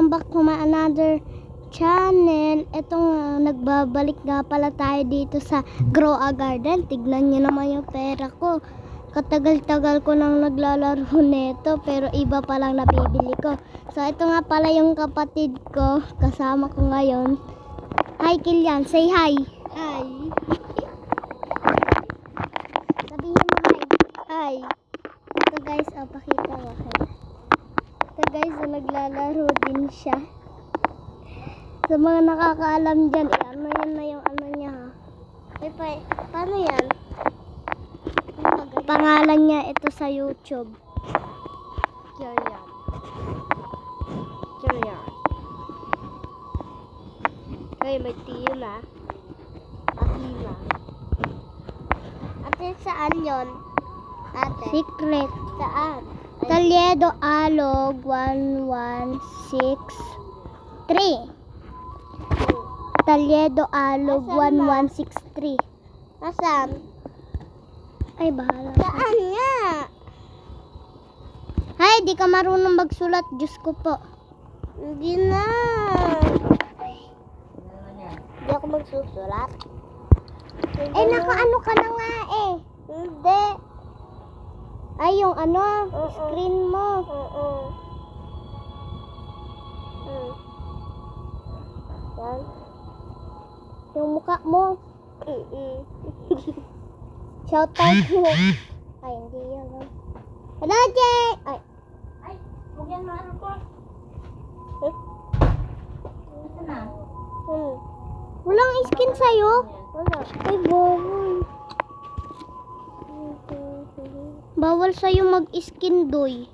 welcome back to my another channel. Ito nga, nagbabalik nga pala tayo dito sa Grow a Garden. Tignan nyo naman yung pera ko. Katagal-tagal ko nang naglalaro nito, pero iba pa lang nabibili ko. So ito nga pala yung kapatid ko, kasama ko ngayon. Hi Kilian, say hi. Hi. Sabihin mo hi. Hi. Ito guys, pakita mo. Ito guys, naglalaro din siya. Sa mga nakakaalam dyan, ano yan na yung ano niya ha. Paano yan? Pangalan niya ito sa YouTube. Kilian. Okay, may tiyo na. Akima. Ate, saan yon? Ate? Secret. Saan? Talyedo Alog 1163. Talyedo Alog 1163. Nasaan? Ay, bahala. Saan nga? Ay, di ka marunong magsulat. Diyos ko po. Hindi na. Hindi ako magsusulat. Eh, nakaano ka na nga eh. Hindi. Ay, yung ano, screen mo. Yan. Yung mukha mo. Shout out mo. Ay, hindi yan. Hello, Jay! Ay, huwag yan maano ko. Ito na. Walang skin sa'yo? Wala. Ay, bawal. Bawal sa'yo mag-skin, doy.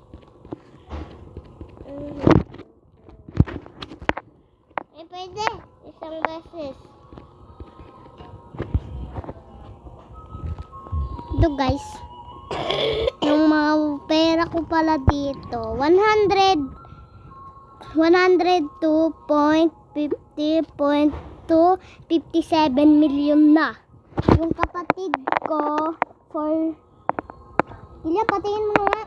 Eh, pwede. Isang beses. Ito guys, yung mga pera ko pala dito, 102.50.257 million na. Yung kapatid ko, ilan patingin mo nga?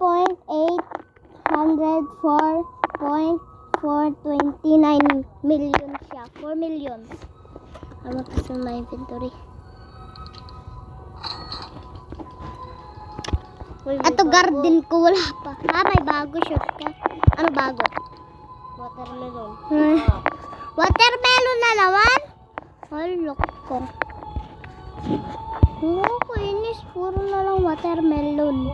4.804.429 million siya. 4 million. Ano pa sa my inventory? Ato garden ko wala pa. May bago shot ka. Ano bago? Watermelon. Watermelon na naman? Ay, loko. Oo, inis. Puro na lang watermelon.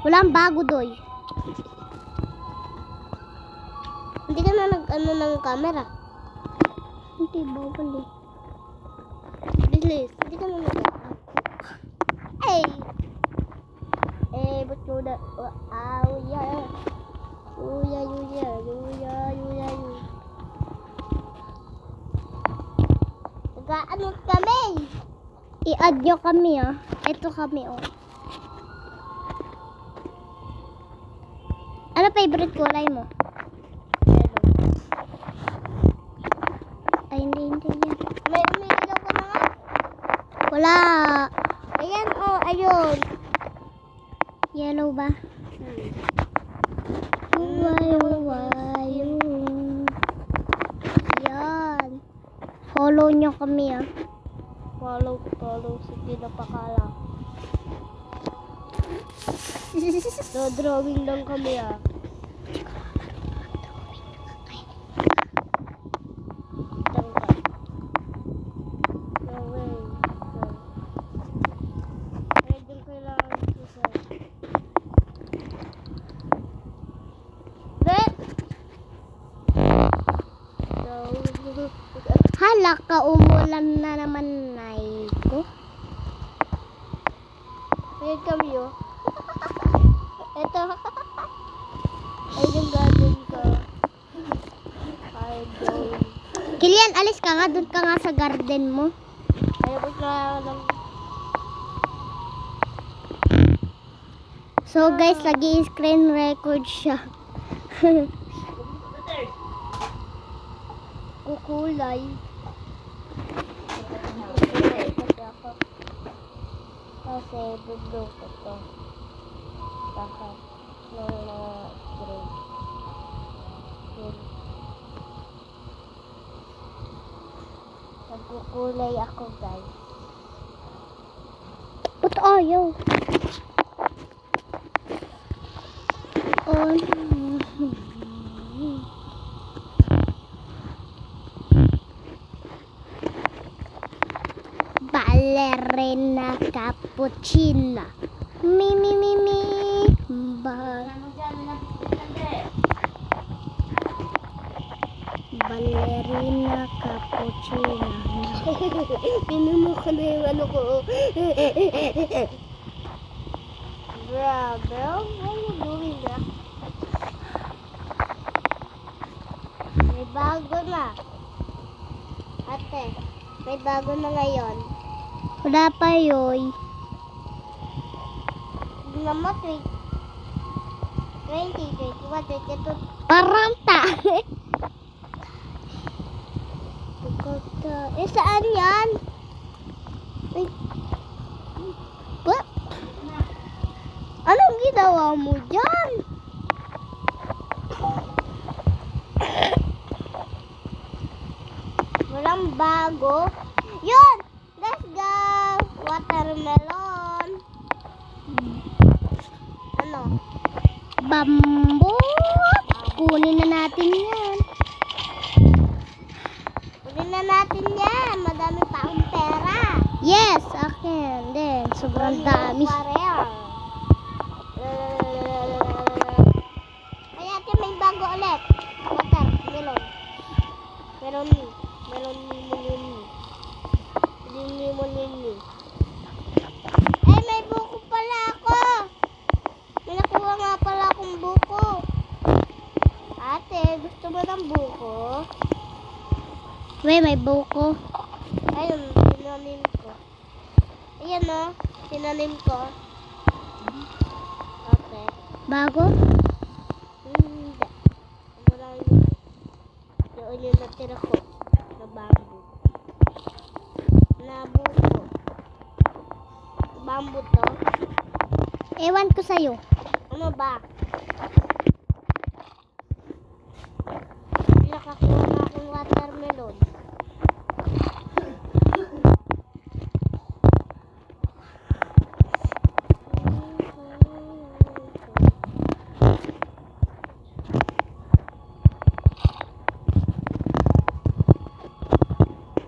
Walang bago, doy. Hindi ka na nag-ano ng camera. Hindi, bawal eh. Bilis. Hindi ka na nag-ano. Ay! Ba't ko na? Nag-ano kami? I-add nyo kami ah. Ito kami oh. Ano favorite kulay mo? Ay, hindi yan. May ilaw ka na nga? Wala. Ayan oh, ayun. Yellow ba? Yan. Follow nyo kami ah. Follow. Sige na pakala. So, drawing lang kami ah. Hala ka, umulan na naman nay ko. Ayan kami oh. Ito. Ay, yung garden ko. Kilian, alis ka nga. Doon ka nga sa garden mo. Ayaw ka lang. So guys, lagi screen record siya. Kukulay. Kasi bublo ko to. Bakit? Kukulay ako, guys. Ba't ayaw? Oh, ballerina cappuccina. Mi, mi, mi, mi. Ballerina cappuccina. Pinuno ka na yung ano ko. Bro, what are you doing, bro? May bago na. Ate, may bago na ngayon. Wala pa yoy. Hindi naman, 20, 21, 22. Parang tayo. Eh, saan yan? Ay. What? Anong ginawa mo dyan? Walang bago. Yun! Let's go! Watermelon. Ano? Bamboo. Kunin na natin yan. Kunin na natin yan. Madami pa akong pera. Yes, akin din. Sobrang dami. Kaya ate, may bago ulit. Watermelon. Melon. Eh, may buko pala ako. May nakuha nga pala akong buko. Ate, gusto mo ng buko? May buko. Ayun, tinanim ko. Ayan o, tinanim ko. Okay. Bago? Hindi. Ano lang yun? Doon yung natira ko. Na bamboo. Na buko. Bamboo to. Ewan ko sa'yo. Ano ba? Nakakuha na akong watermelon.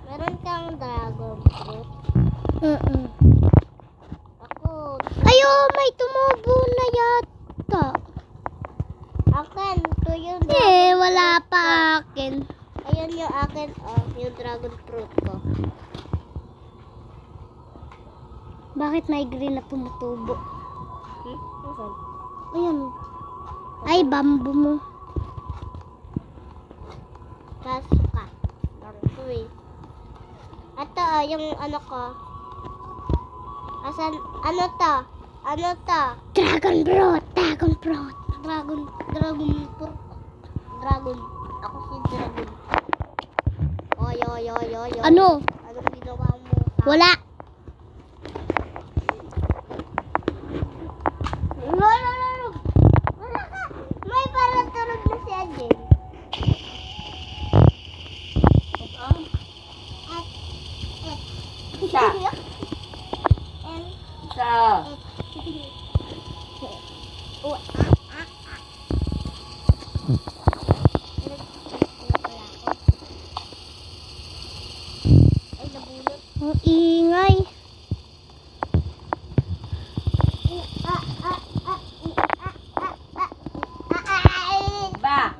Meron kang dragon fruit? Ako. Ayo, may tumubo na yata. Akin, ito yung dragon wala fruit pa ko. akin. Ayun yung akin, yung dragon fruit ko. Bakit may green na tumutubo? Nasaan? Ayan. Ay, bamboo mo. Kasuka. Ito eh. Ito yung ano ko. Asan, ano to? Ano to? Dragon fruit. Dragon fruit. Dragon. Ako si Dragon. Oy. Ano? Anong ginawa mo? Ha? Wala. No. Wala ka. May parang turog na si Adjen. Isa. And, Isa. oh, ay, nabulot. Ang ingay. Ba?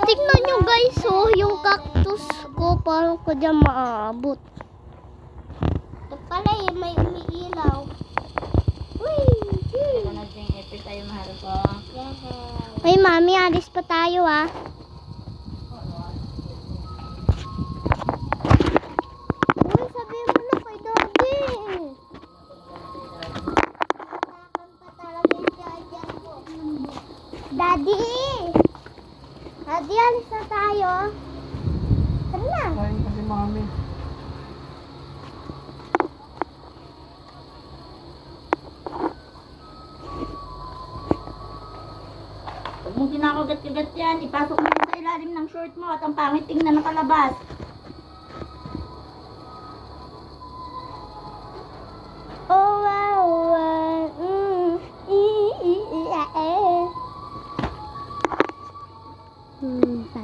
Tingnan nyo guys, yung cactus ko parang ko dyan maabot. Ito pala may umiilaw. Ito na ding epic tayo, mahal ko. Ay, mami, alis pa tayo ah. Uy, sabihin mo na kay Daddy. Natakan pa talaga yung dyan ko. Daddy! Daddy, alis na tayo. Tara na. Kain kasi mami. Huwag mo mong kinakagat-kagat yan. Ipasok mo sa ilalim ng short mo at ang pangit tingnan nakalabas. Oh, wow,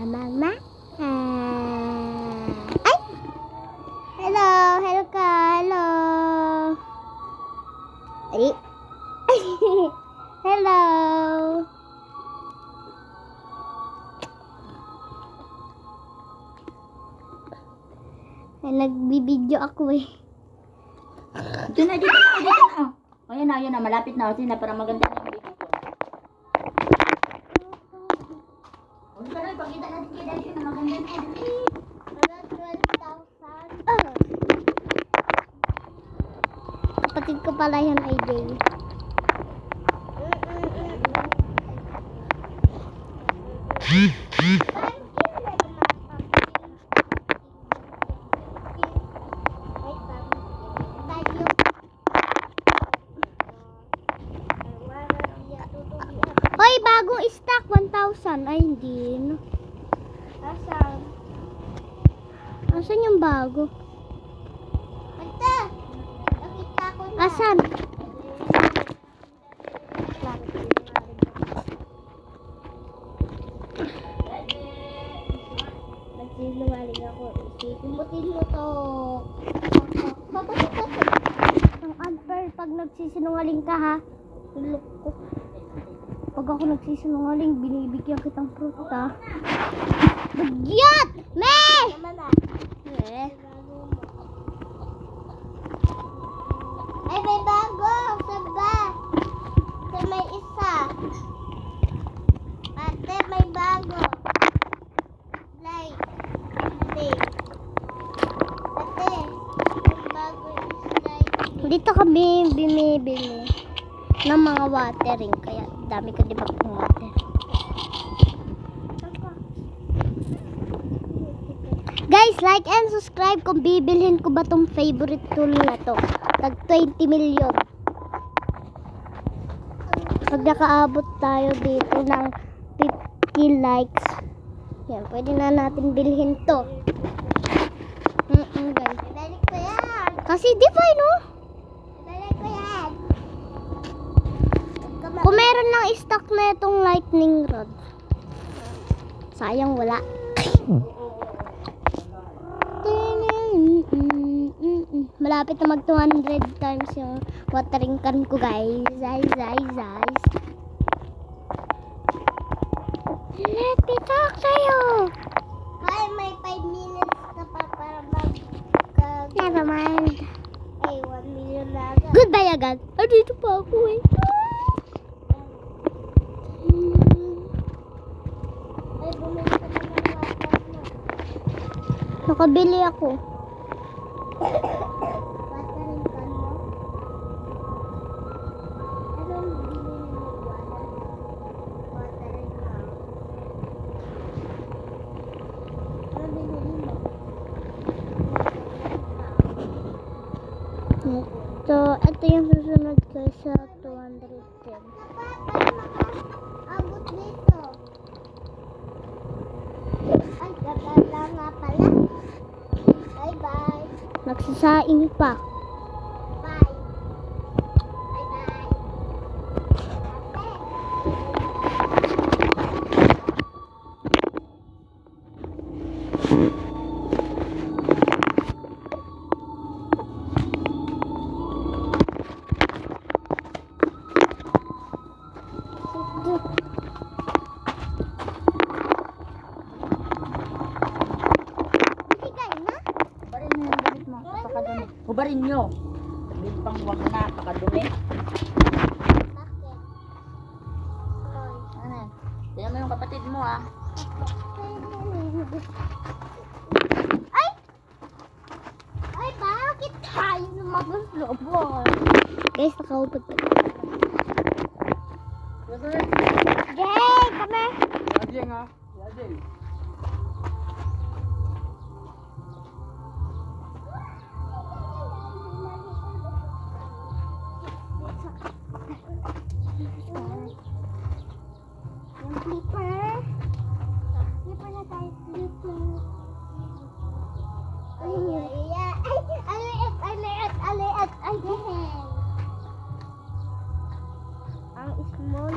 mama. Ay! Hello, hello ka, hello. Ay. Hello. Ay, nagbibideo ako eh. Dito na, dito na, dito na. O yan na, malapit na. Kasi na, para maganda na yung baby ko. O, dito na, ipakita natin kay Daddy na maganda na. Kapatid ko pala yan ay Jay. Hoy, bagong stock 1,000. Ay, hindi. No? Asan? Asan yung bago? Ate! Nakita ko na. Asan? Nagsinungaling ako. Simbutin mo to. Ang unfair pag nagsisinungaling ka ha. Look ko. Pag ako nagsisinungaling, binibigyan kitang pruta. Bagyat! Me! Naman na. Eh. Ay, may bago. Saba. Ate, may isa. Ate, may bago. Like. Ate. Ate. May bago is like. Dito kami bumibili ng mga watering. Kaya dami ko di ba kung water. Guys, like and subscribe kung bibilhin ko ba tong favorite tool na to. Tag 20 million. Pag nakaabot tayo dito ng 50 likes, yan, pwede na natin bilhin to. Guys. Ibalik ko yan. Kasi di ba, no? Ibalik ko yan. Kung meron ng stock na itong lightning rod, sayang wala. Malapit na mag 200 times yung watering can ko, guys. Guys. Let me talk sa'yo. Ay, may 5 minutes na pa para mag... Never mind. Ay, 1 million na agad. Goodbye agad. Ah, dito pa ako eh. Ay, bumili ka na ng water mo. Nakabili ako. Watering can mo? Anong binili mo water? Watering can. Ano binili mo? Ito yung susunod ko sa 210. Para makaabot dito. Ay, gaganda nga pala. Bye-bye. Nagsasaing pa. Bye. Bye-bye. Bigay na? Hubarin mo yung damit mo. Pakadumi. Hubarin nyo. Sabihin pang huwag na. Pakadumi. Bakit? Oy. Ano? Tingnan mo yung kapatid mo ah. Ay! Ay, bakit tayo lumabas-labas? Guys, nakaupad pa. Jay, kami! Yajeng ah. Yajeng. Yung clipper Ang small.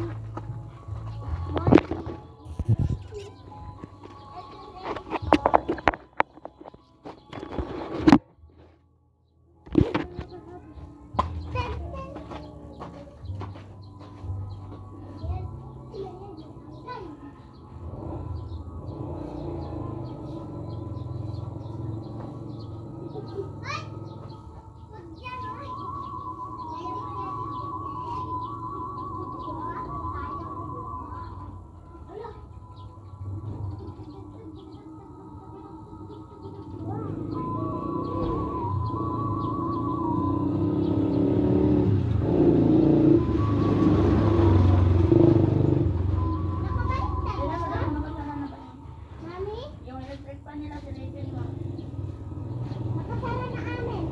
Mami, Yung electric pan nila, silipin mo. nakasara na amin.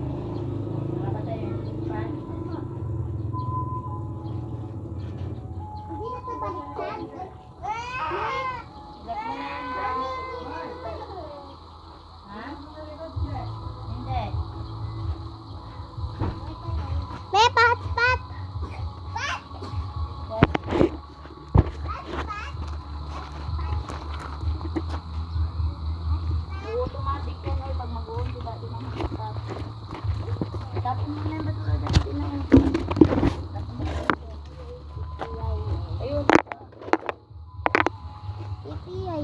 Nakapatay yung pan. Hindi na ito baliktad. Ha? Hindi. May pat-pat. Automatic yan ay pag mag-uong, di ba? Tapos mo na yung basura dyan. Di na yung... Ayun. Yay.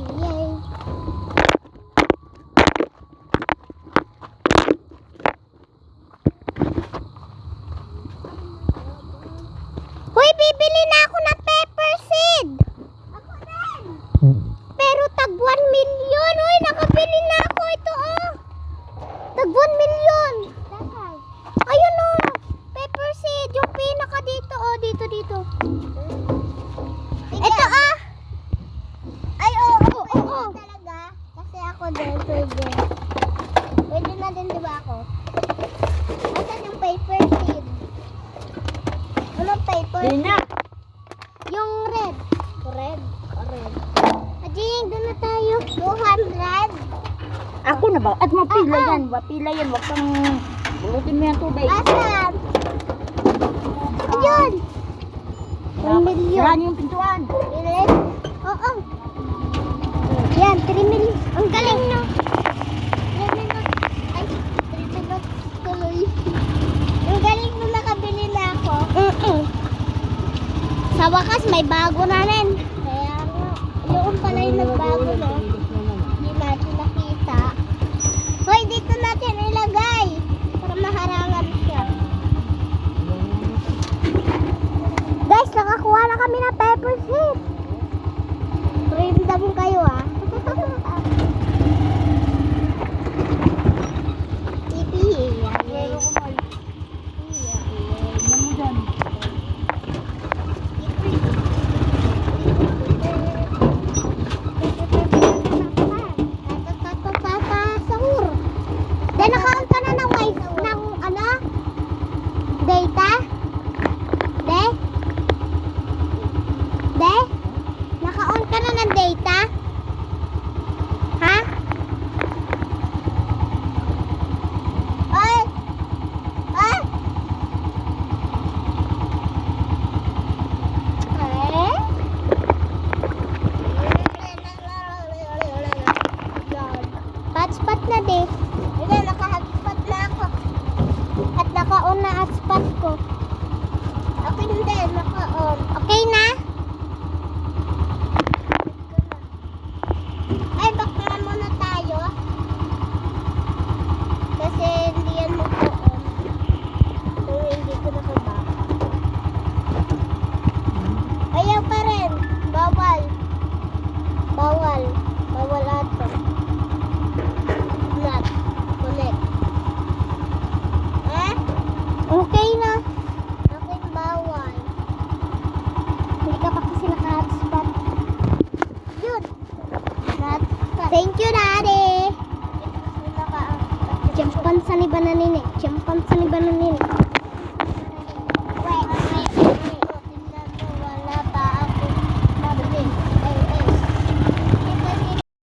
Hoy, bibili na ako ng pepper seed. Ako din. Pero tag 1 million. Hoy, nakabili na ako ito, oh. Tag 1 million. Ayun, oh. Pepper seed. Yung pinaka dito, oh. Dito. Ito, ah. Ay, oo. Talaga? Kasi ako din, pwede. Pwede na din, di ba ako? Asan yung paper seed? Anong paper? Di na. Yung red. Red. Ajing, doon na tayo. 200. Ako na ba? At mapila yan. Mapila yan. Huwag kang bulutin mo yung tubig. Asan? Ayun. 1 million. Saan yung pintuan? Ilan? Oo. Yan, 3 million. Ang galing, no? 3 million. Ay, 3 million tuloy. Ang galing nung nakabili na ako. Sa wakas, may bago na rin. Kaya nga, yun pala yung nagbago, no? Hindi natin nakita. Hoy, dito natin ilagay. Para maharangan siya. Guys, nakakuha na kami ng pepper seed. Rindam kayo, ah. Pipi. Sahur. Then, naka-on ka na ng wifi, ng ano? Data? De? Naka-on ka na ng data? Ha? Ay! Ah! Eh? Hotspot na de. Hindi, naka-hotspot na ako. At naka-on na hotspot ko. Okay, hindi, naka-on. Okay na.